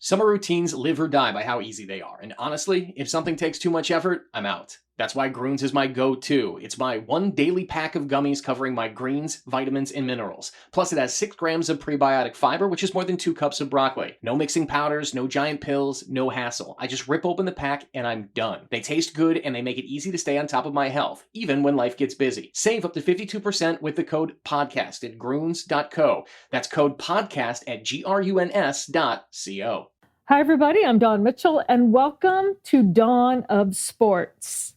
Summer routines live or die by how easy they are. And honestly, if something takes too much effort, I'm out. That's why Groons is my go-to. It's my one daily pack of gummies covering my greens, vitamins, and minerals. Plus, it has 6 grams of prebiotic fiber, which is more than 2 cups of broccoli. No mixing powders, no giant pills, no hassle. I just rip open the pack and I'm done. They taste good and they make it easy to stay on top of my health, even when life gets busy. Save up to 52% with the code PODCAST at Groons.co. That's code PODCAST at GRUNS.co. Hi, everybody. I'm Dawn Mitchell, and welcome to Dawn of Sports.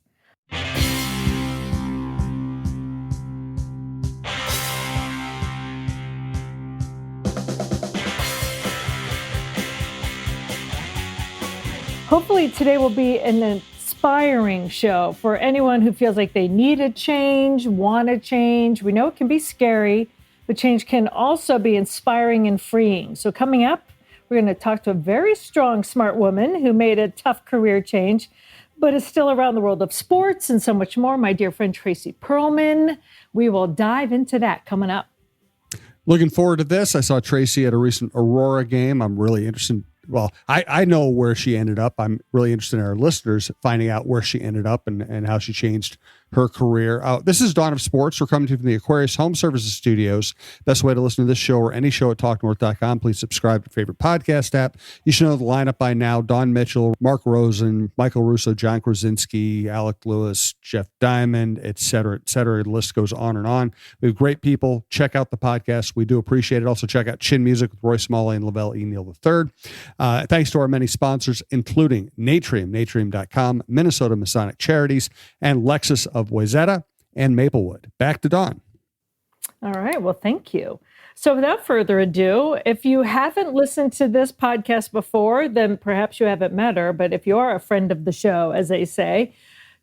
Hopefully today will be an inspiring show for anyone who feels like they need a change, want to change. We know it can be scary, but change can also be inspiring and freeing. So coming up, we're going to talk to a very strong, smart woman who made a tough career change, but is still around the world of sports and so much more. My dear friend, Tracy Perlman. We will dive into that coming up. Looking forward to this. I saw Tracy at a recent Aurora game. I'm really interested. Well, I know where she ended up. I'm really interested in our listeners finding out where she ended up and how she changed her career. This is Dawn of Sports. We're coming to you from the Aquarius Home Services Studios. Best way to listen to this show or any show at TalkNorth.com. Please subscribe to your favorite podcast app. You should know the lineup by now. Dawn Mitchell, Mark Rosen, Michael Russo, John Krasinski, Alec Lewis, Jeff Diamond, et cetera, et cetera. The list goes on and on. We have great people. Check out the podcast. We do appreciate it. Also check out Chin Music with Roy Smalley and Lavelle E. Neal III. Thanks to our many sponsors, including Natrium, Natrium.com, Minnesota Masonic Charities, and Lexus of Wayzata and Maplewood. Back to Dawn. All right. Well, thank you. So without further ado, if you haven't listened to this podcast before, then perhaps you haven't met her. But if you are a friend of the show, as they say,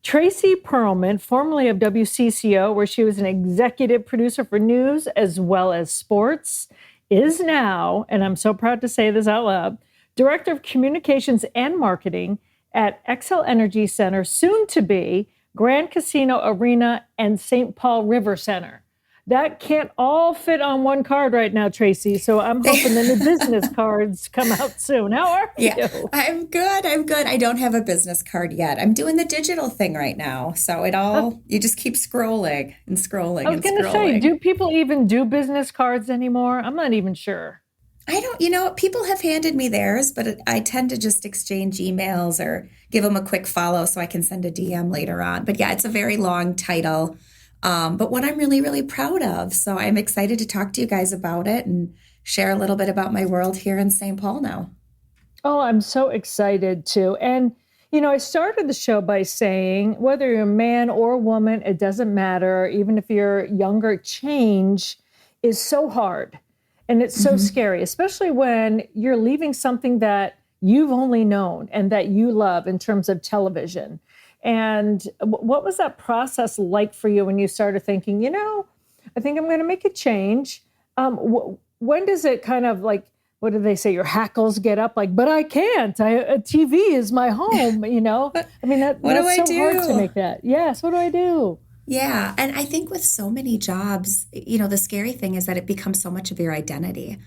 Tracy Perlman, formerly of WCCO, where she was an executive producer for news as well as sports, is now, and I'm so proud to say this out loud, Director of Communications and Marketing at Xcel Energy Center, soon to be Grand Casino Arena and St. Paul River Center. That can't all fit on one card right now, Tracy. So I'm hoping the new business cards come out soon. How are you? I'm good. I don't have a business card yet. I'm doing the digital thing right now. So you just keep scrolling and scrolling. I was going to say, do people even do business cards anymore? I'm not even sure. I don't, people have handed me theirs, but I tend to just exchange emails or give them a quick follow so I can send a DM later on. But yeah, it's a very long title, but one I'm really, really proud of. So I'm excited to talk to you guys about it and share a little bit about my world here in St. Paul now. Oh, I'm so excited too. And, I started the show by saying, whether you're a man or woman, it doesn't matter. Even if you're younger, change is so hard. And it's so scary, especially when you're leaving something that you've only known and that you love in terms of television. And what was that process like for you when you started thinking, I think I'm going to make a change? When does it kind of like, what do they say? Your hackles get up like, but I can't. TV is my home, I mean, that's so hard to make that. Yes. What do I do? Yeah. And I think with so many jobs, the scary thing is that it becomes so much of your identity.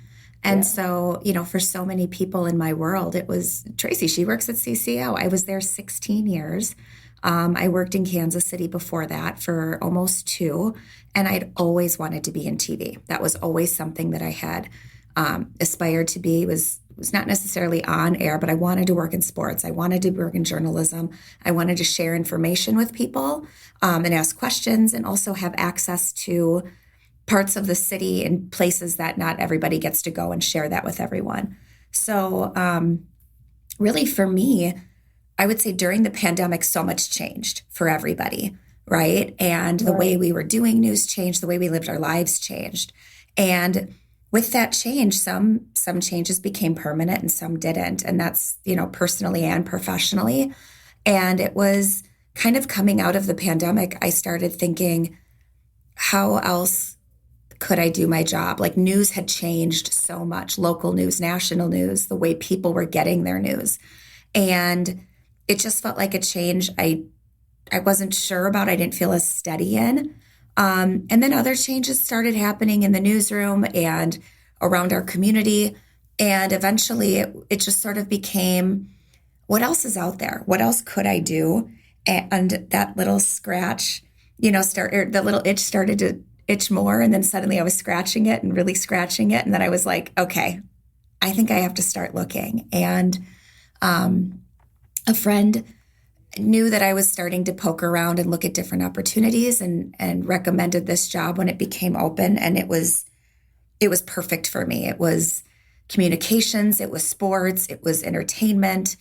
And so, for so many people in my world, it was Tracy, she works at CCO. I was there 16 years. I worked in Kansas City before that for almost 2. And I'd always wanted to be in TV. That was always something that I had aspired to be. Was not necessarily on air, but I wanted to work in sports. I wanted to work in journalism. I wanted to share information with people and ask questions and also have access to parts of the city and places that not everybody gets to go and share that with everyone. So really for me, I would say during the pandemic, so much changed for everybody, right? And the way we were doing news changed, the way we lived our lives changed. And with that change, some changes became permanent and some didn't. And that's, personally and professionally. And it was kind of coming out of the pandemic, I started thinking, how else could I do my job? Like news had changed so much, local news, national news, the way people were getting their news. And it just felt like a change I wasn't sure about. I didn't feel as steady in. And then other changes started happening in the newsroom and around our community. And eventually it just sort of became, what else is out there? What else could I do? And that little scratch, the little itch started to itch more. And then suddenly I was scratching it and really scratching it. And then I was like, okay, I think I have to start looking. And a friend knew that I was starting to poke around and look at different opportunities and recommended this job when it became open. And it was perfect for me. It was communications, it was sports, it was entertainment.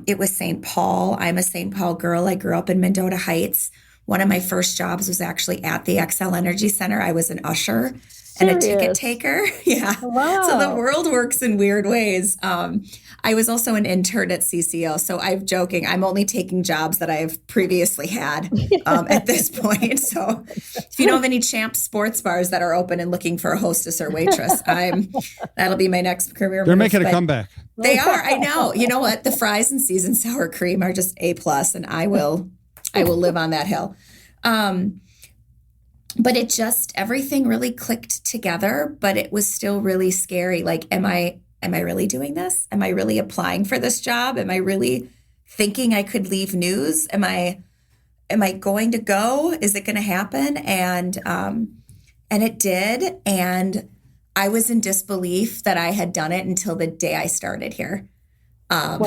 It was St. Paul. I'm a St. Paul girl. I grew up in Mendota Heights. One of my first jobs was actually at the XL Energy Center. I was an usher and a ticket taker. Yeah. Wow. So the world works in weird ways. I was also an intern at CCO. So I'm joking. I'm only taking jobs that I've previously had at this point. So if you know of any Champ sports bars that are open and looking for a hostess or waitress, that'll be my next career. They're making a comeback. They are. I know. You know what? The fries and seasoned sour cream are just A+, and I will live on that hill. But it just, everything really clicked together, but it was still really scary. Like, am I really doing this? Am I really applying for this job? Am I really thinking I could leave news? Am I going to go? Is it going to happen? And it did. And I was in disbelief that I had done it until the day I started here. Wow.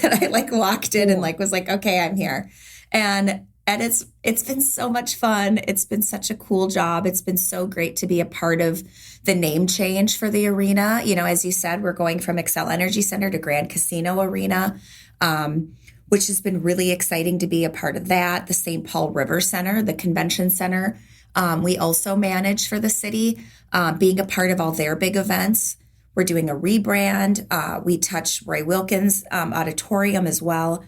That I walked in and was like, okay, I'm here. And it's been so much fun. It's been such a cool job. It's been so great to be a part of the name change for the arena. As you said, we're going from XL Energy Center to Grand Casino Arena, which has been really exciting to be a part of that. The St. Paul River Center, the convention center, we also manage for the city, being a part of all their big events. We're doing a rebrand. We touch Roy Wilkins Auditorium as well.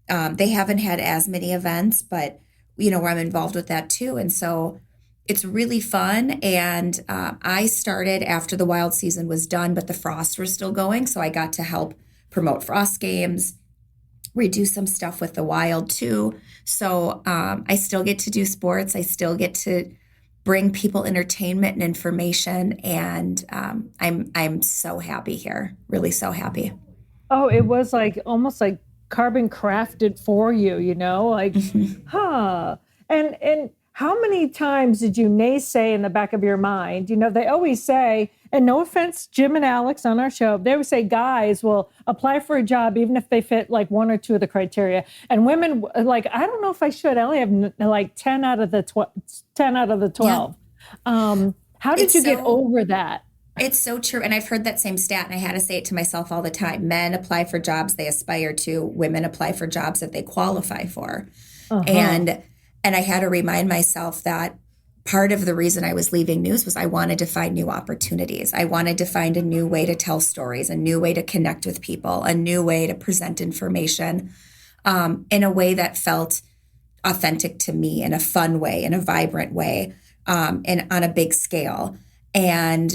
They haven't had as many events, but, where I'm involved with that too. And so it's really fun. And I started after the Wild season was done, but the Frost were still going. So I got to help promote Frost games. We do some stuff with the Wild too. So I still get to do sports. I still get to bring people entertainment and information. And I'm so happy here, really so happy. Oh, it was almost like carbon crafted for you, And how many times did you naysay in the back of your mind? They always say, and no offense, Jim and Alex on our show, they always say guys will apply for a job even if they fit one or two of the criteria. And women, I don't know if I should. I only have 10 out of the 12. Yeah. How did you get over that? It's so true. And I've heard that same stat, and I had to say it to myself all the time. Men apply for jobs they aspire to. Women apply for jobs that they qualify for. Uh-huh. And I had to remind myself that part of the reason I was leaving news was I wanted to find new opportunities. I wanted to find a new way to tell stories, a new way to connect with people, a new way to present information in a way that felt authentic to me, in a fun way, in a vibrant way, and on a big scale. And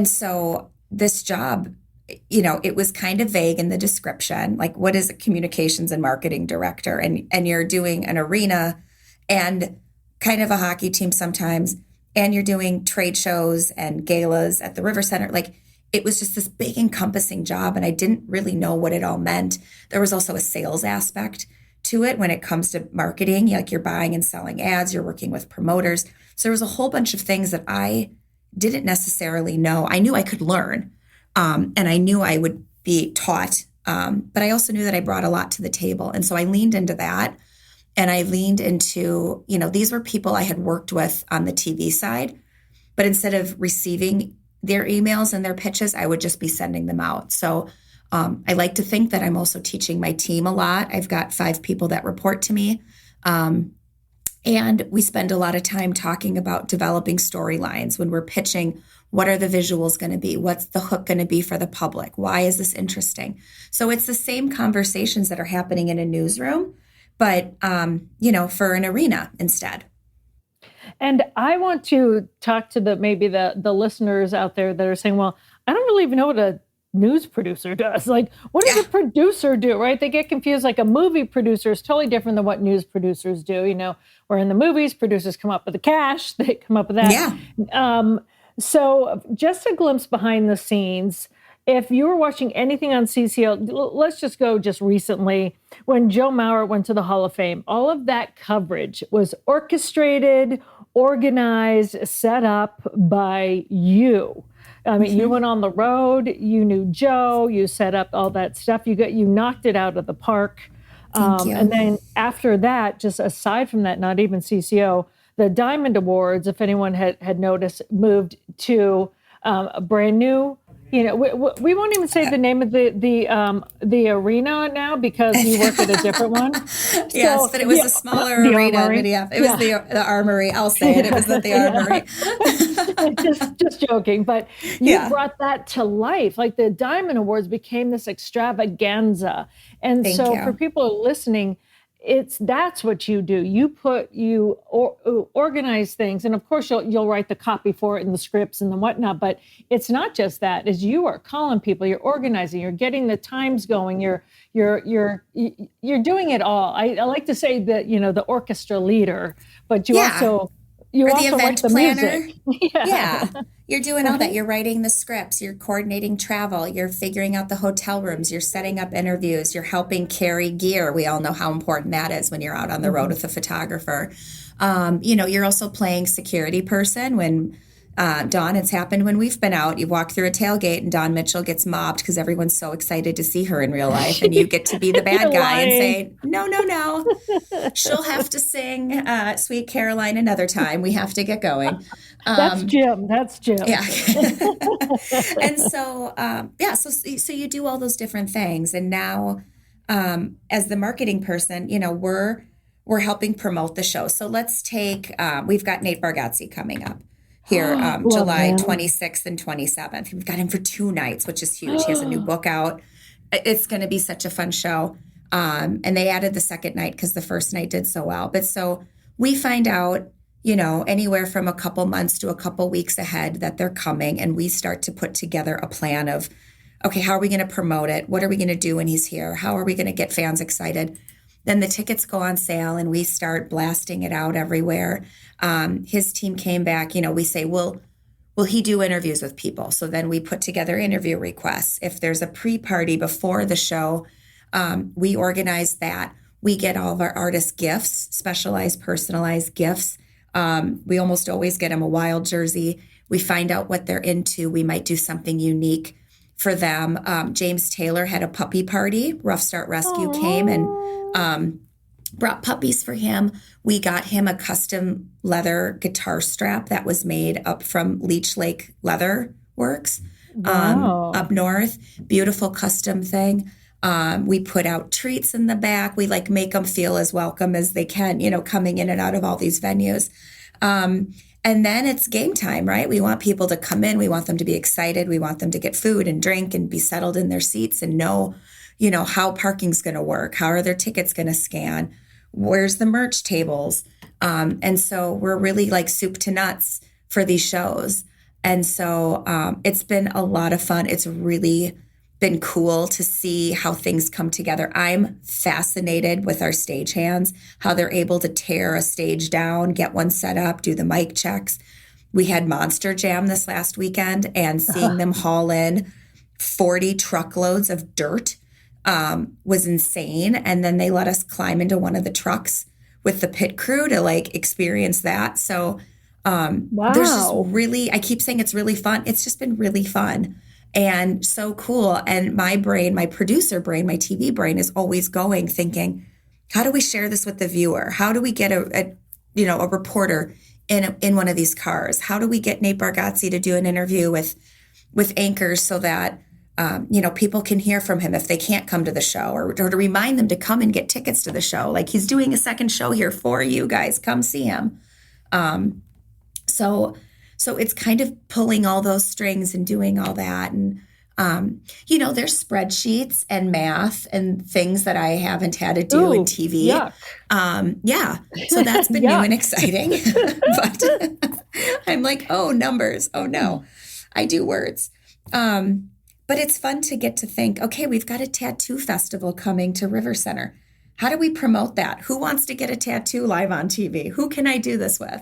so this job, it was kind of vague in the description, what is a communications and marketing director? And you're doing an arena and kind of a hockey team sometimes, and you're doing trade shows and galas at the River Center. It was just this big encompassing job, and I didn't really know what it all meant. There was also a sales aspect to it when it comes to marketing. You're buying and selling ads, you're working with promoters. So there was a whole bunch of things that I didn't necessarily know. I knew I could learn, and I knew I would be taught, but I also knew that I brought a lot to the table. And so I leaned into that, and I leaned into, these were people I had worked with on the TV side, but instead of receiving their emails and their pitches, I would just be sending them out. So I like to think that I'm also teaching my team a lot. I've got 5 people that report to me. And we spend a lot of time talking about developing storylines when we're pitching. What are the visuals going to be? What's the hook going to be for the public? Why is this interesting? So it's the same conversations that are happening in a newsroom, but, for an arena instead. And I want to talk to the listeners out there that are saying, well, I don't really even know what a news producer does. What does a producer do, right? They get confused. A movie producer is totally different than what news producers do. Where in the movies, producers come up with the cash, they come up with that. Yeah. So just a glimpse behind the scenes. if you were watching anything on CCO, let's just go just recently when Joe Mauer went to the Hall of Fame, all of that coverage was orchestrated, organized, set up by you. I mean, you went on the road, you knew Joe, you set up all that stuff. You knocked it out of the park. Thank you. And then after that, just aside from that, not even CCO, the Diamond Awards, if anyone had noticed, moved to a brand new. We won't even say the name of the arena now because you work at a different one. Yes, but it was a smaller arena. Armory. It was the Armory. I'll say it. It was at the Armory. just joking, but you brought that to life. Like the Diamond Awards became this extravaganza, and Thank so you. for people listening, that's what you do. You organize things, and of course you'll write the copy for it and the scripts and the whatnot. But it's not just that. As you are calling people, you're organizing, you're getting the times going, you're doing it all. I like to say that the orchestra leader, but you also event write the planner. music. Yeah. You're doing all that. You're writing the scripts, you're coordinating travel, you're figuring out the hotel rooms, you're setting up interviews, you're helping carry gear. We all know how important that is when you're out on the road with a photographer. You're also playing security person when Dawn, it's happened when we've been out. You walk through a tailgate and Dawn Mitchell gets mobbed because everyone's so excited to see her in real life. And you get to be the bad guy and say, no. She'll have to sing Sweet Caroline another time. We have to get going. That's Jim. Yeah. And so you do all those different things. And now as the marketing person, we're helping promote the show. So let's take, we've got Nate Bargatze coming up here, July 26th and 27th. We've got him for 2 nights, which is huge. He has a new book out. It's going to be such a fun show. And they added the second night because the first night did so well. But so we find out, anywhere from a couple months to a couple weeks ahead that they're coming. And we start to put together a plan of, okay, how are we going to promote it? What are we going to do when he's here? How are we going to get fans excited? Then the tickets go on sale and we start blasting it out everywhere. His team came back, we say, will he do interviews with people? So then we put together interview requests. If there's a pre-party before the show, we organize that. We get all of our artists gifts, specialized, personalized gifts. We almost always get them a Wild jersey. We find out what they're into. We might do something unique for them. James Taylor had a puppy party. Rough Start Rescue came and brought puppies for him. We got him a custom leather guitar strap that was made up from Leech Lake Leather Works up north. Beautiful custom thing. We put out treats in the back. We make them feel as welcome as they can, coming in and out of all these venues. And then it's game time, right? We want people to come in. We want them to be excited. We want them to get food and drink and be settled in their seats and know, how parking's going to work. How are their tickets going to scan? Where's the merch tables? And so we're really soup to nuts for these shows. And so it's been a lot of fun. It's really been cool to see how things come together. I'm fascinated with our stagehands, how they're able to tear a stage down, get one set up, do the mic checks. We had Monster Jam this last weekend, and seeing them haul in 40 truckloads of dirt was insane. And then they let us climb into one of the trucks with the pit crew to experience that. So there's just really, I keep saying it's really fun. It's just been really fun. And so cool. And my brain, my producer brain, my TV brain is always thinking, how do we share this with the viewer? How do we get a reporter in one of these cars? How do we get Nate Bargatze to do an interview with anchors so that, people can hear from him if they can't come to the show, or to remind them to come and get tickets to the show. He's doing a second show here for you guys. Come see him. So it's kind of pulling all those strings and doing all that. And, there's spreadsheets and math and things that I haven't had to do in TV. So that's been new and exciting. But I'm numbers. Oh, no, I do words. But it's fun to get to think, okay, we've got a tattoo festival coming to River Center. How do we promote that? Who wants to get a tattoo live on TV? Who can I do this with?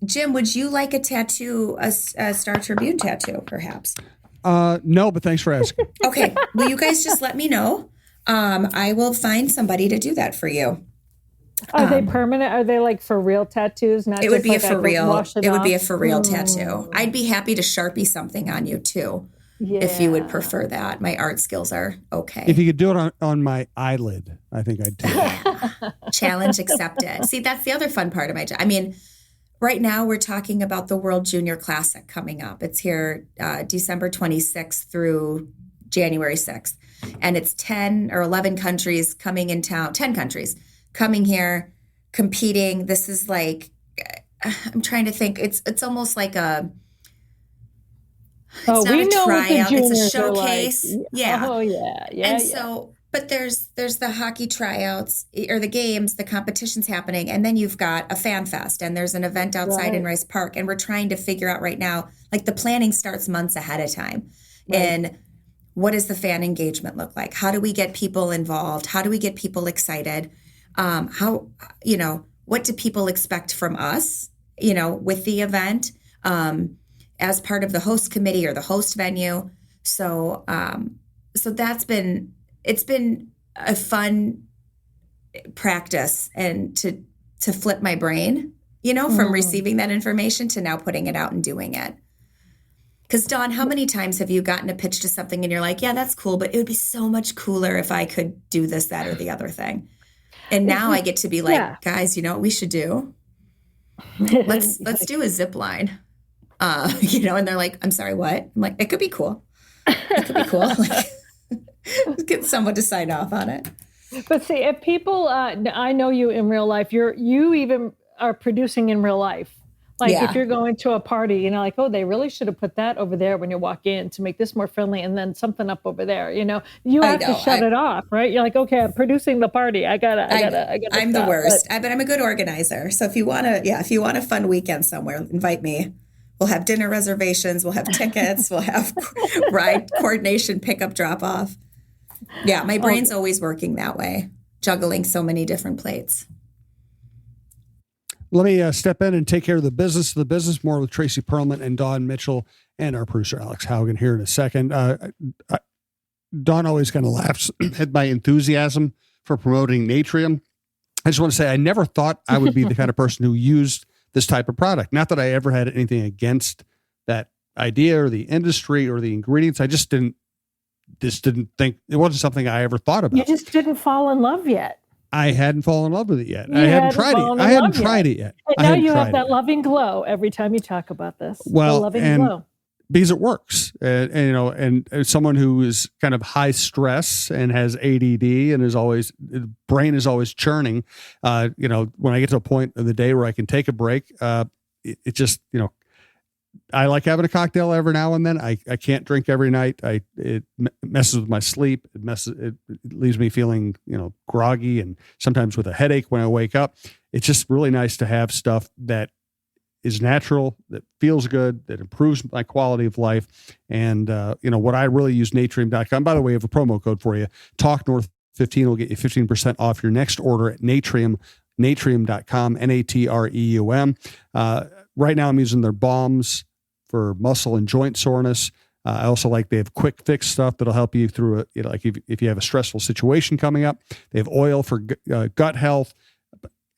Jim, would you like a tattoo, a Star Tribune tattoo, perhaps? No, but thanks for asking. Okay. Well, you guys just let me know. I will find somebody to do that for you. Are they permanent? Are they like for real tattoos? Not it would just be like a for real. It would be a off? for real tattoo. I'd be happy to Sharpie something on you too, if you would prefer that. My art skills are okay. If you could do it on my eyelid, I think I'd do it. Challenge accepted. See, that's the other fun part of my job. I mean, right now we're talking about the World Junior Classic coming up. It's here December 26th through January 6th. And it's 10 or 11 countries coming in town, 10 countries coming here, competing. This is like, I'm trying to think. It's almost like a, it's not we a know tryout. It's a juniors are showcase. like. Yeah. Oh, yeah. Yeah. And so, but there's the hockey tryouts or the games, the competitions happening. And then you've got a fan fest and there's an event outside in Rice Park. And we're trying to figure out right now, like the planning starts months ahead of time. Right. And what does the fan engagement look like? How do we get people involved? How do we get people excited? What do people expect from us, with the event, as part of the host committee or the host venue. So it's been a fun practice and to flip my brain, from receiving that information to now putting it out and doing it. Because Dawn, how many times have you gotten a pitch to something and you're like, yeah, that's cool, but it would be so much cooler if I could do this, that, or the other thing. And now I get to be like, guys, you know what we should do? Let's do a zip line. And they're like, I'm sorry, what? I'm like, it could be cool. It could be cool. Like, get someone to sign off on it. But see, if people, I know you in real life, you even are producing in real life. Like if you're going to a party, like, oh, they really should have put that over there when you walk in to make this more friendly, and then something up over there. You have to shut it off, right? You're like, okay, I'm producing the party. I gotta. I'm the worst, but I'm a good organizer. So if you want a fun weekend somewhere, invite me. We'll have dinner reservations. We'll have tickets. We'll have ride coordination, pickup, drop off. Yeah, my brain's always working that way, juggling so many different plates. Let me step in and take care of the business. More with Tracy Perlman and Dawn Mitchell and our producer, Alex Haugen, here in a second. Dawn always kind of laughs at my enthusiasm for promoting Natrium. I just want to say I never thought I would be the kind of person who used this type of product. Not that I ever had anything against that idea or the industry or the ingredients. I just didn't think it wasn't something I ever thought about. You just didn't fall in love yet. I hadn't fallen in love with it yet. I hadn't tried it yet. And now you have that loving glow every time you talk about this. Well, the loving glow. Because it works, and someone who is kind of high stress and has ADD and brain is always churning. When I get to a point of the day where I can take a break, it just, I like having a cocktail every now and then. I can't drink every night. It messes with my sleep. It leaves me feeling, groggy and sometimes with a headache when I wake up. It's just really nice to have stuff that is natural, that feels good, that improves my quality of life. And, what I really use, Natrium.com. By the way, I have a promo code for you. TalkNorth15 will get you 15% off your next order at Natrium, Natrium.com, Natreum. Right now I'm using their balms for muscle and joint soreness. I also like they have quick fix stuff that'll help you through it. Like if you have a stressful situation coming up, they have oil for gut health.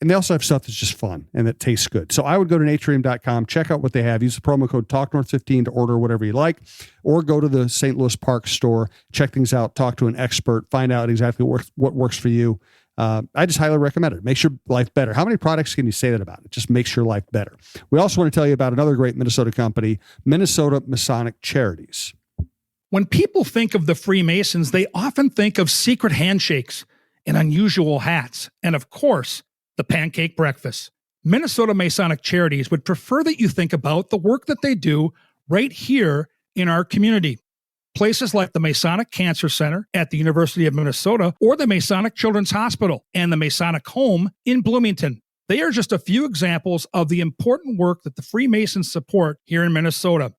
And they also have stuff that's just fun and that tastes good. So I would go to Natrium.com, check out what they have. Use the promo code TalkNorth15 to order whatever you like, or go to the St. Louis Park store, check things out, talk to an expert, find out exactly what works for you. I just highly recommend it. Makes your life better. How many products can you say that about? It just makes your life better. We also want to tell you about another great Minnesota company, Minnesota Masonic Charities. When people think of the Freemasons, they often think of secret handshakes and unusual hats, and of course, the pancake breakfast. Minnesota Masonic Charities would prefer that you think about the work that they do right here in our community. Places like the Masonic Cancer Center at the University of Minnesota, or the Masonic Children's Hospital and the Masonic Home in Bloomington. They are just a few examples of the important work that the Freemasons support here in Minnesota.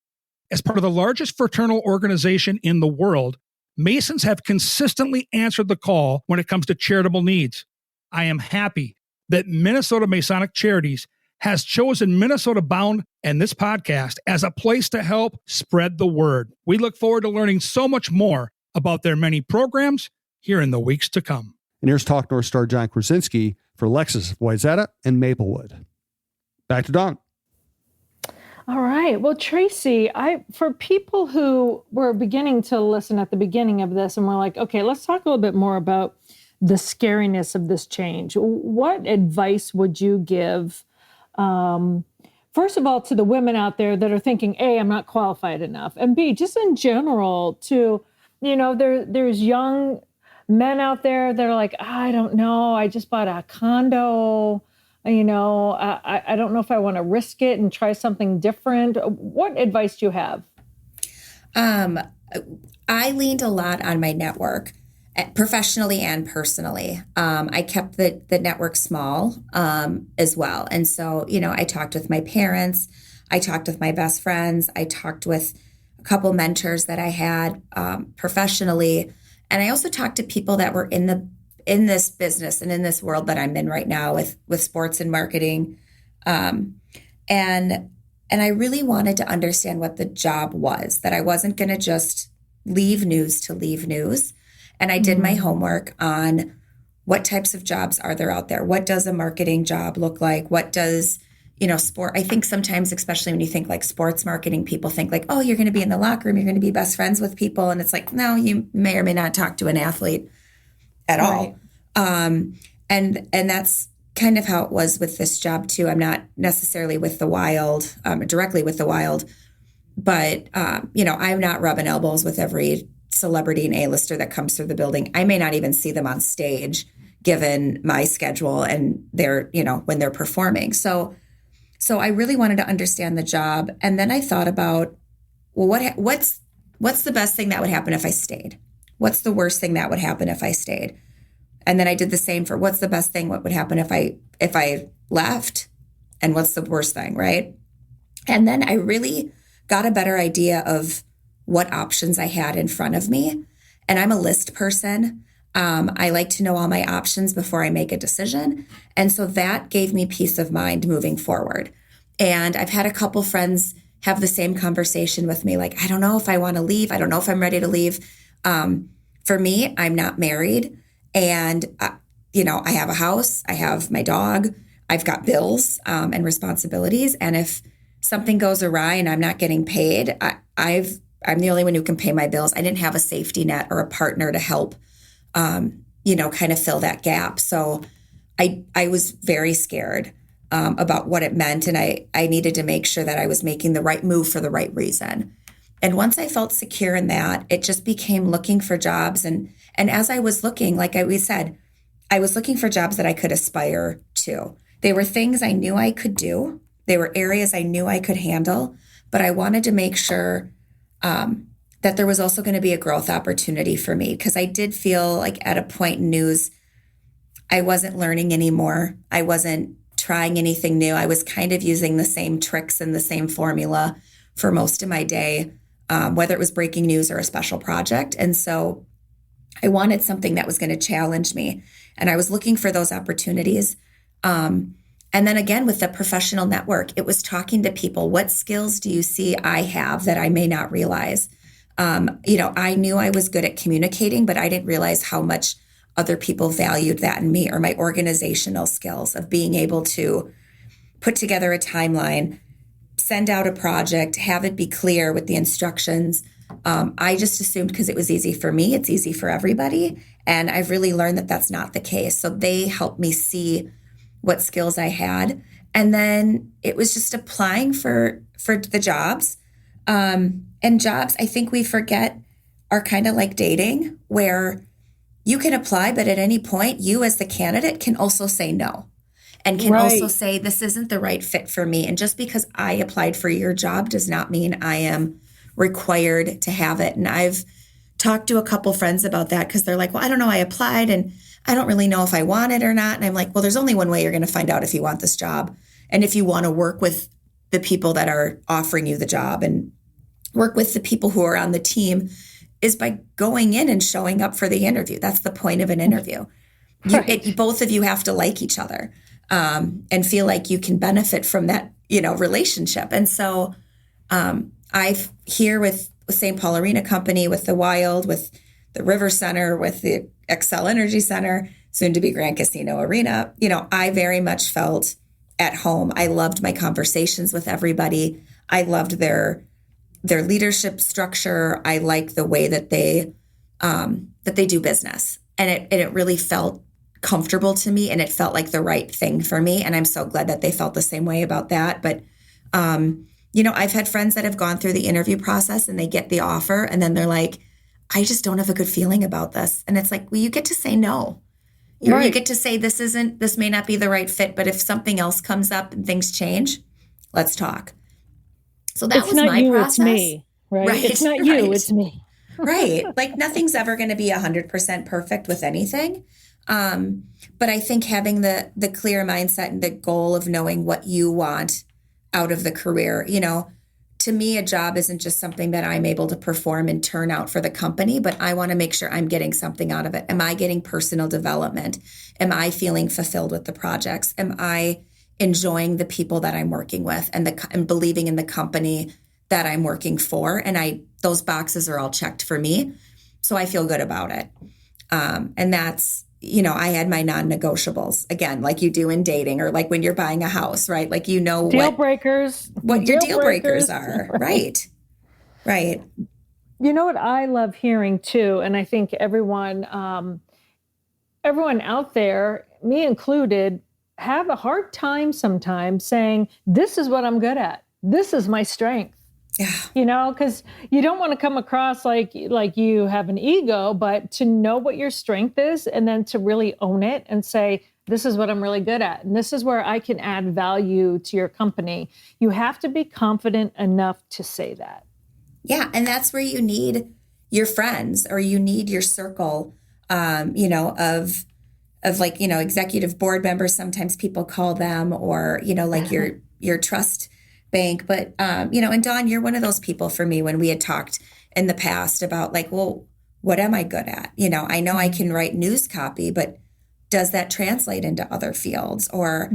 As part of the largest fraternal organization in the world, Masons have consistently answered the call when it comes to charitable needs. I am happy that Minnesota Masonic Charities has chosen Minnesota Bound and this podcast as a place to help spread the word. We look forward to learning so much more about their many programs here in the weeks to come. And here's Talk North Star John Krasinski for Lexus of Wayzata and Maplewood. Back to Dawn. All right. Well, Tracy, for people who were beginning to listen at the beginning of this and we're like, okay, let's talk a little bit more about the scariness of this change. What advice would you give, first of all, to the women out there that are thinking, A, I'm not qualified enough, and B, just in general to, there's young men out there that are like, I don't know, I just bought a condo, I don't know if I want to risk it and try something different. What advice do you have? I leaned a lot on my network, professionally and personally. I kept the network small as well. And so, I talked with my parents, I talked with my best friends, I talked with a couple mentors that I had professionally. And I also talked to people that were in this business and in this world that I'm in right now with sports and marketing. And I really wanted to understand what the job was, that I wasn't going to just leave news to leave news. And I did my homework on what types of jobs are there out there? What does a marketing job look like? What does, sport? I think sometimes, especially when you think like sports marketing, people think like, oh, you're going to be in the locker room, you're going to be best friends with people. And it's like, no, you may or may not talk to an athlete at all. And that's kind of how it was with this job too. I'm not necessarily with the Wild, directly with the Wild, but, I'm not rubbing elbows with every celebrity and A-lister that comes through the building. I may not even see them on stage given my schedule and their, when they're performing. So I really wanted to understand the job. And then I thought about, well, what's the best thing that would happen if I stayed? What's the worst thing that would happen if I stayed? And then I did the same for what's the best thing, what would happen if I left, and what's the worst thing, right? And then I really got a better idea of what options I had in front of me. And I'm a list person. I like to know all my options before I make a decision. And so that gave me peace of mind moving forward. And I've had a couple friends have the same conversation with me, like, I don't know if I want to leave. I don't know if I'm ready to leave. For me, I'm not married. And, I have a house, I have my dog, I've got bills and responsibilities. And if something goes awry and I'm not getting paid, I'm the only one who can pay my bills. I didn't have a safety net or a partner to help, kind of fill that gap. So I was very scared about what it meant. And I needed to make sure that I was making the right move for the right reason. And once I felt secure in that, it just became looking for jobs. And as I was looking, like we said, I was looking for jobs that I could aspire to. They were things I knew I could do. They were areas I knew I could handle. But I wanted to make sure that there was also going to be a growth opportunity for me, because I did feel like at a point in news, I wasn't learning anymore. I wasn't trying anything new. I was kind of using the same tricks and the same formula for most of my day, whether it was breaking news or a special project. And so I wanted something that was going to challenge me. And I was looking for those opportunities. And then again, with the professional network, it was talking to people. What skills do you see I have that I may not realize? I knew I was good at communicating, but I didn't realize how much other people valued that in me, or my organizational skills of being able to put together a timeline, send out a project, have it be clear with the instructions. I just assumed because it was easy for me, it's easy for everybody. And I've really learned that that's not the case. So they helped me see what skills I had. And then it was just applying for the jobs. And jobs, I think we forget, are kind of like dating, where you can apply, but at any point, you as the candidate can also say no, and can also say, this isn't the right fit for me. And just because I applied for your job does not mean I am required to have it. And I've talked to a couple friends about that, because they're like, well, I don't know, I applied and I don't really know if I want it or not. And I'm like, well, there's only one way you're going to find out if you want this job. And if you want to work with the people that are offering you the job and work with the people who are on the team, is by going in and showing up for the interview. That's the point of an interview. Both of you have to like each other. and feel like you can benefit from that, relationship. And so I've here with St. Paul Arena Company, with the Wild, with the River Center, with the Xcel Energy Center, soon to be Grand Casino Arena, I very much felt at home. I loved my conversations with everybody. I loved their leadership structure. I like the way that they do business, and it really felt comfortable to me, and it felt like the right thing for me. And I'm so glad that they felt the same way about that. But I've had friends that have gone through the interview process and they get the offer, and then they're like, I just don't have a good feeling about this. And it's like, well, you get to say no. You get to say this may not be the right fit, but if something else comes up and things change, let's talk. So that was my process. It's me, right? It's not you, it's me. Right. Like nothing's ever going to be 100% perfect with anything. But I think having the clear mindset and the goal of knowing what you want out of the career, to me, a job isn't just something that I'm able to perform and turn out for the company, but I want to make sure I'm getting something out of it. Am I getting personal development? Am I feeling fulfilled with the projects? Am I enjoying the people that I'm working with and believing in the company that I'm working for? And those boxes are all checked for me. So I feel good about it. And that's, I had my non-negotiables, again, like you do in dating or like when you're buying a house, right? Like, deal breakers, what your deal breakers are. Right. You know what I love hearing too, and I think everyone out there, me included, have a hard time sometimes saying, this is what I'm good at. This is my strength. Yeah. Because you don't want to come across like you have an ego, but to know what your strength is and then to really own it and say, this is what I'm really good at. And this is where I can add value to your company. You have to be confident enough to say that. Yeah. And that's where you need your friends or you need your circle, of executive board members. Sometimes people call them or, like your trust bank. But, and Dawn, you're one of those people for me when we had talked in the past about like, well, what am I good at? I know I can write news copy, but does that translate into other fields? Or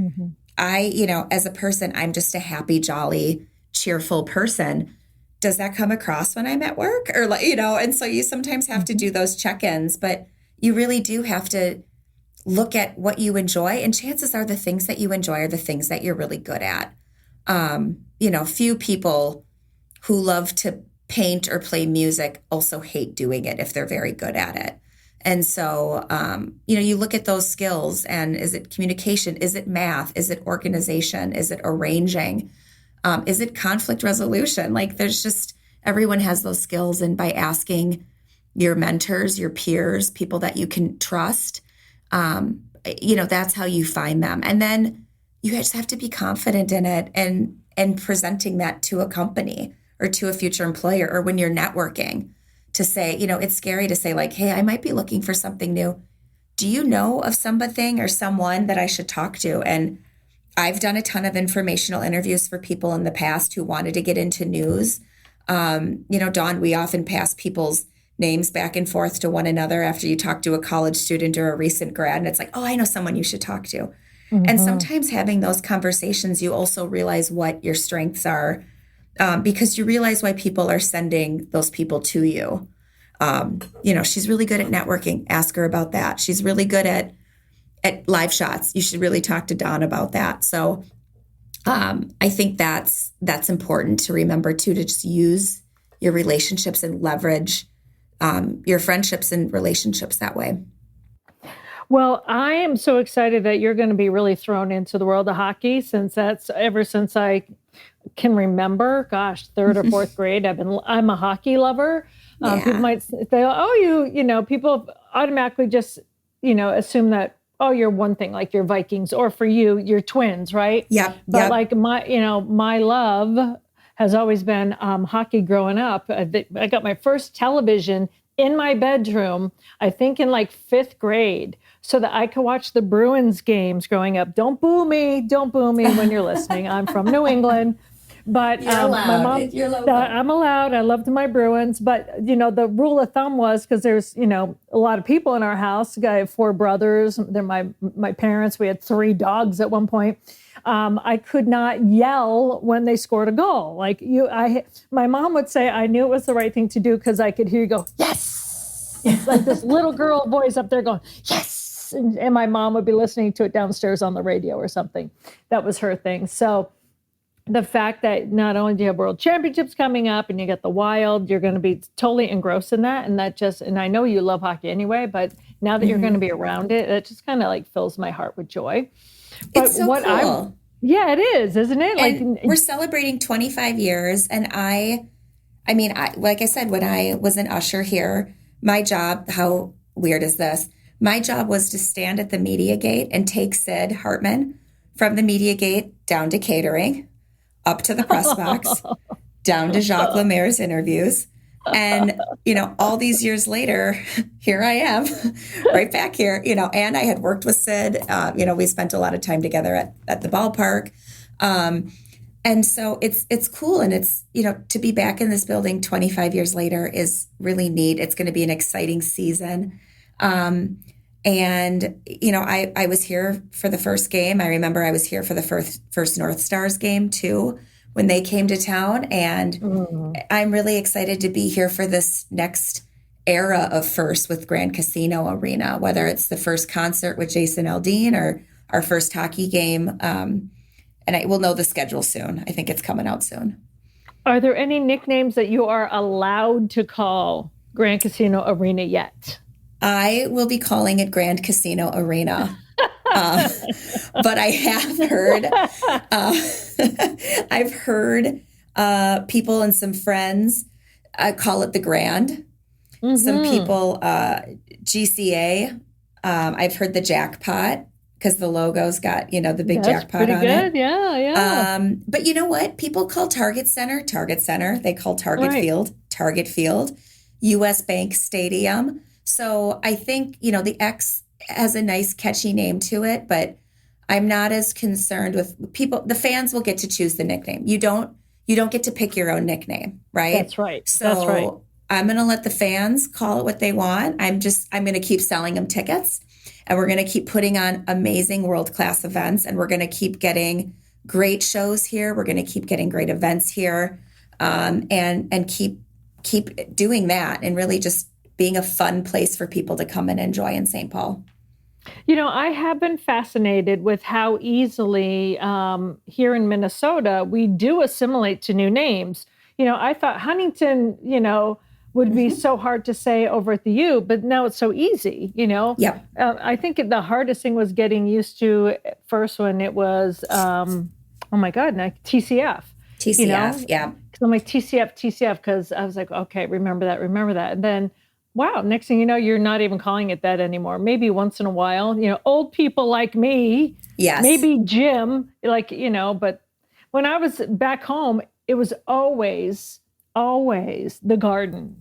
as a person, I'm just a happy, jolly, cheerful person. Does that come across when I'm at work? Or and so you sometimes have to do those check-ins, but you really do have to look at what you enjoy. And chances are the things that you enjoy are the things that you're really good at. Few people who love to paint or play music also hate doing it if they're very good at it. And so, you look at those skills and is it communication? Is it math? Is it organization? Is it arranging? Is it conflict resolution? Like everyone has those skills. And by asking your mentors, your peers, people that you can trust, that's how you find them. And then you just have to be confident in it and presenting that to a company or to a future employer or when you're networking to say, it's scary to say like, hey, I might be looking for something new. Do you know of something or someone that I should talk to? And I've done a ton of informational interviews for people in the past who wanted to get into news. Dawn, we often pass people's names back and forth to one another after you talk to a college student or a recent grad. And it's like, oh, I know someone you should talk to. And sometimes having those conversations, you also realize what your strengths are because you realize why people are sending those people to you. She's really good at networking. Ask her about that. She's really good at live shots. You should really talk to Dawn about that. So I think that's important to remember too, to just use your relationships and leverage your friendships and relationships that way. Well, I am so excited that you're going to be really thrown into the world of hockey since ever since I can remember, third or fourth grade, I'm a hockey lover. People might say, oh, people automatically just, assume that, oh, you're one thing, like you're Vikings, or for you, you're Twins, right? Yeah. But like my love has always been hockey growing up. I got my first television in my bedroom, I think in like fifth grade, so that I could watch the Bruins games growing up. Don't boo me when you're listening. I'm from New England. But You're allowed. my mom, You're local. I'm allowed. I loved my Bruins. But, the rule of thumb was, because there's, a lot of people in our house. I have 4 brothers. They're my parents. We had 3 dogs at one point. I could not yell when they scored a goal. My mom would say I knew it was the right thing to do because I could hear you go, yes. It's like this little girl voice up there going, yes. And my mom would be listening to it downstairs on the radio or something. That was her thing. So the fact that not only do you have World Championships coming up and you get the Wild, you're going to be totally engrossed in that. And and I know you love hockey anyway, but now that you're going to be around it, it just kind of fills my heart with joy. But it's so cool. Yeah, it is, isn't it? And we're celebrating 25 years. And I mean, like I said, when I was an usher here, my job, how weird is this? My job was to stand at the media gate and take Sid Hartman from the media gate down to catering, up to the press box, down to Jacques Lemaire's interviews. And, all these years later, here I am, right back here, and I had worked with Sid. We spent a lot of time together at the ballpark. And so it's cool. And it's, to be back in this building 25 years later is really neat. It's going to be an exciting season. And, I was here for the first game. I remember I was here for the first North Stars game too, when they came to town. And I'm really excited to be here for this next era of first with Grand Casino Arena, whether it's the first concert with Jason Aldean or our first hockey game. And we'll know the schedule soon. I think it's coming out soon. Are there any nicknames that you are allowed to call Grand Casino Arena yet? I will be calling it Grand Casino Arena. But I have heard, I've heard people and some friends call it the Grand. Mm-hmm. Some people, GCA. I've heard the Jackpot because the logo's got, the big jackpot on it. Yeah. But you know what? People call Target Center. They call Target Field, Target Field, US Bank Stadium. So I think, the X has a nice catchy name to it, but I'm not as concerned with people. The fans will get to choose the nickname. You don't get to pick your own nickname, right? That's right. So that's right. I'm going to let the fans call it what they want. I'm going to keep selling them tickets, and we're going to keep putting on amazing world-class events, and we're going to keep getting great shows here. We're going to keep getting great events here, and keep doing that, and really just being a fun place for people to come and enjoy in St. Paul. I have been fascinated with how easily here in Minnesota we do assimilate to new names. I thought Huntington, would be so hard to say over at the U, but now it's so easy, Yep. I think the hardest thing was getting used to first when it was, TCF. TCF, yeah. Because I'm like, TCF, because I was like, okay, remember that. And then, wow, next thing you know, you're not even calling it that anymore. Maybe once in a while, old people like me, yes, maybe Jim, but when I was back home, it was always the Garden.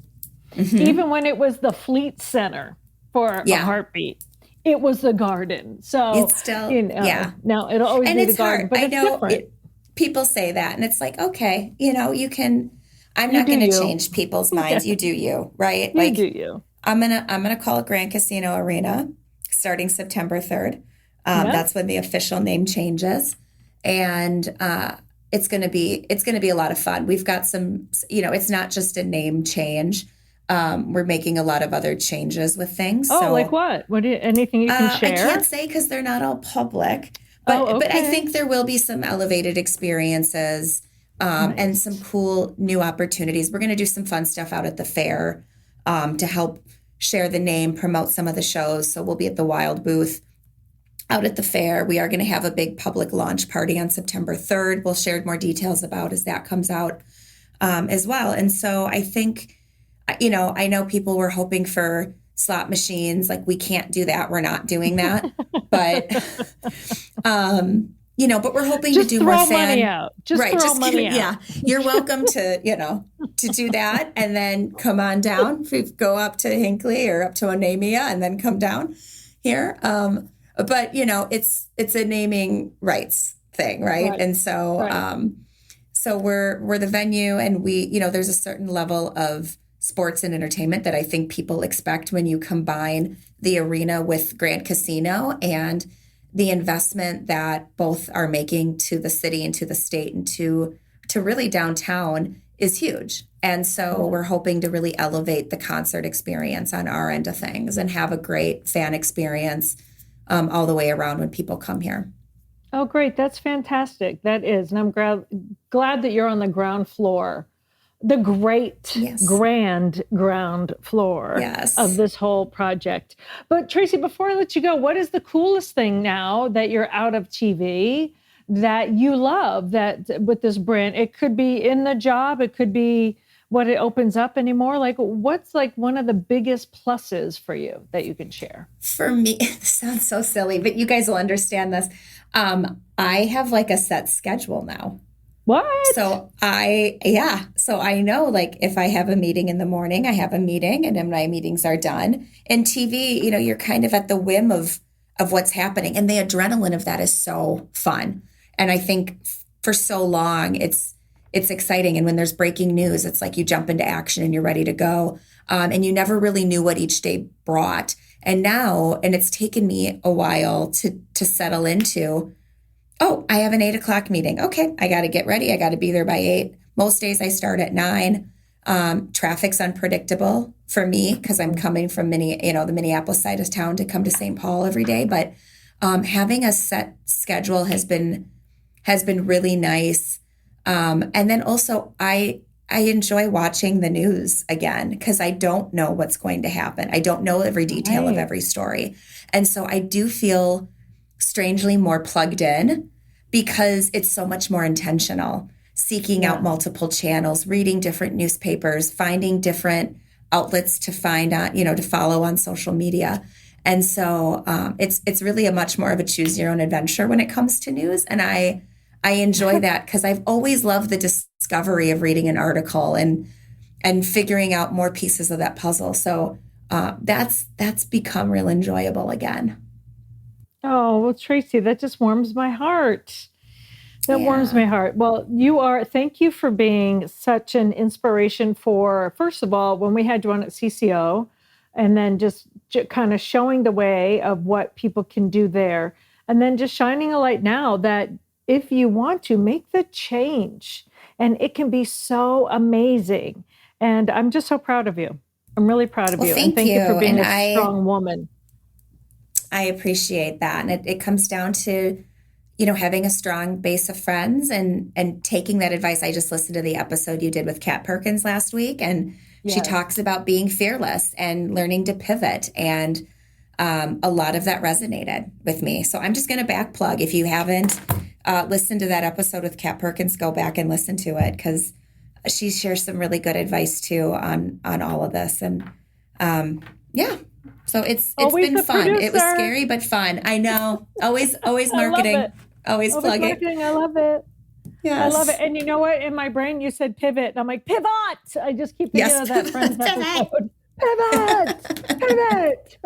Mm-hmm. Even when it was the Fleet Center for a heartbeat, it was the Garden. So it's still, now it'll always be the Garden, but it's different. People say that, and it's like, okay, you can. I'm not going to change people's minds. You do you, right? You do you. I'm gonna call it Grand Casino Arena starting September 3rd. That's when the official name changes, and it's gonna be a lot of fun. We've got some, it's not just a name change. We're making a lot of other changes with things. Oh, so, like what? Anything you can share? I can't say because they're not all public. But I think there will be some elevated experiences and some cool new opportunities. We're going to do some fun stuff out at the fair to help share the name, promote some of the shows. So we'll be at the Wild booth out at the fair. We are going to have a big public launch party on September 3rd. We'll share more details about as that comes out as well. And so I think, I know people were hoping for slot machines. Like, we can't do that. We're not doing that. But, but we're hoping just to do more money out. Just throw money out. Yeah. You're welcome to, to do that and then come on down. If we go up to Hinckley or up to Onamia and then come down here. But, it's a naming rights thing. Right. And so, So we're the venue, and there's a certain level of sports and entertainment that I think people expect when you combine the arena with Grand Casino, and the investment that both are making to the city and to the state and to really downtown is huge. And so we're hoping to really elevate the concert experience on our end of things and have a great fan experience all the way around when people come here. Oh, great. That's fantastic. That is. And I'm glad that you're on the ground floor, the grand ground floor of this whole project. But Tracy, before I let you go, what is the coolest thing now that you're out of TV that you love that with this brand? It could be in the job. It could be what it opens up anymore. Like, what's like one of the biggest pluses for you that you can share? For me, it sounds so silly, but you guys will understand this. I have like a set schedule now. What? So I know, like, if I have a meeting in the morning, I have a meeting, and then my meetings are done. In TV, you're kind of at the whim of what's happening, and the adrenaline of that is so fun. And I think for so long, it's exciting. And when there's breaking news, it's like you jump into action and you're ready to go. And you never really knew what each day brought. And now, and it's taken me a while to settle into, oh, I have an 8 o'clock meeting. Okay, I got to get ready. I got to be there by 8. Most days I start at 9. Traffic's unpredictable for me because I'm coming from the Minneapolis side of town to come to St. Paul every day. But having a set schedule has been really nice. And then also I enjoy watching the news again because I don't know what's going to happen. I don't know every detail of every story. And so I do feel strangely more plugged in because it's so much more intentional, seeking out multiple channels, reading different newspapers, finding different outlets to find on, to follow on social media. And so it's really a much more of a choose your own adventure when it comes to news. And I enjoy that because I've always loved the discovery of reading an article and figuring out more pieces of that puzzle. So that's become real enjoyable again. Oh, well, Tracy, that just warms my heart. That warms my heart. Well, thank you for being such an inspiration for, first of all, when we had you on at CCO, and then just kind of showing the way of what people can do there. And then just shining a light now that if you want to make the change, and it can be so amazing. And I'm just so proud of you. I'm really proud of you. Thank you for being and a strong woman. I appreciate that. And it comes down to, having a strong base of friends and taking that advice. I just listened to the episode you did with Kat Perkins last week, and she talks about being fearless and learning to pivot. And a lot of that resonated with me. So I'm just going to back plug. If you haven't listened to that episode with Kat Perkins, go back and listen to it because she shares some really good advice too on all of this. And so it's been fun. Producer. It was scary but fun. I know. Always marketing. Always plugging. Marketing. I love it. Yes. I love it. And you know what? In my brain, you said pivot. And I'm like, pivot. I just keep thinking of that Friends episode. Pivot.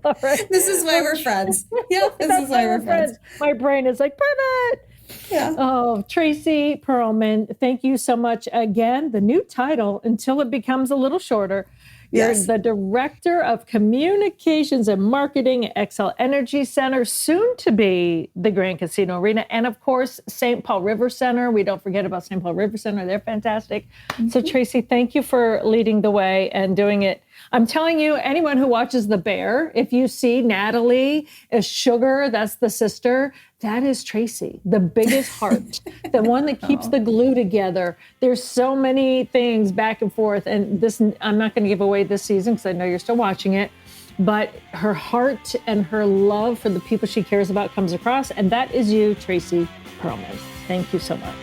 All right. This is why we're friends. Yeah, this is why we're friends. My brain is like, pivot. Yeah. Oh, Tracy Perlman, thank you so much again. The new title, until it becomes a little shorter. You're the Director of Communications and Marketing at Xcel Energy Center, soon to be the Grand Casino Arena, and of course, St. Paul River Center. We don't forget about St. Paul River Center. They're fantastic. Mm-hmm. So Tracy, thank you for leading the way and doing it. I'm telling you, anyone who watches The Bear, if you see Natalie as Sugar, that's the sister, that is Tracy, the biggest heart, the one that keeps the glue together. There's so many things back and forth. And this, I'm not going to give away this season because I know you're still watching it, but her heart and her love for the people she cares about comes across. And that is you, Tracy Perlman. Thank you so much.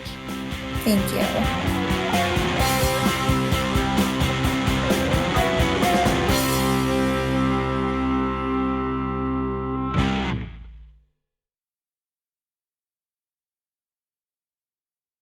Thank you.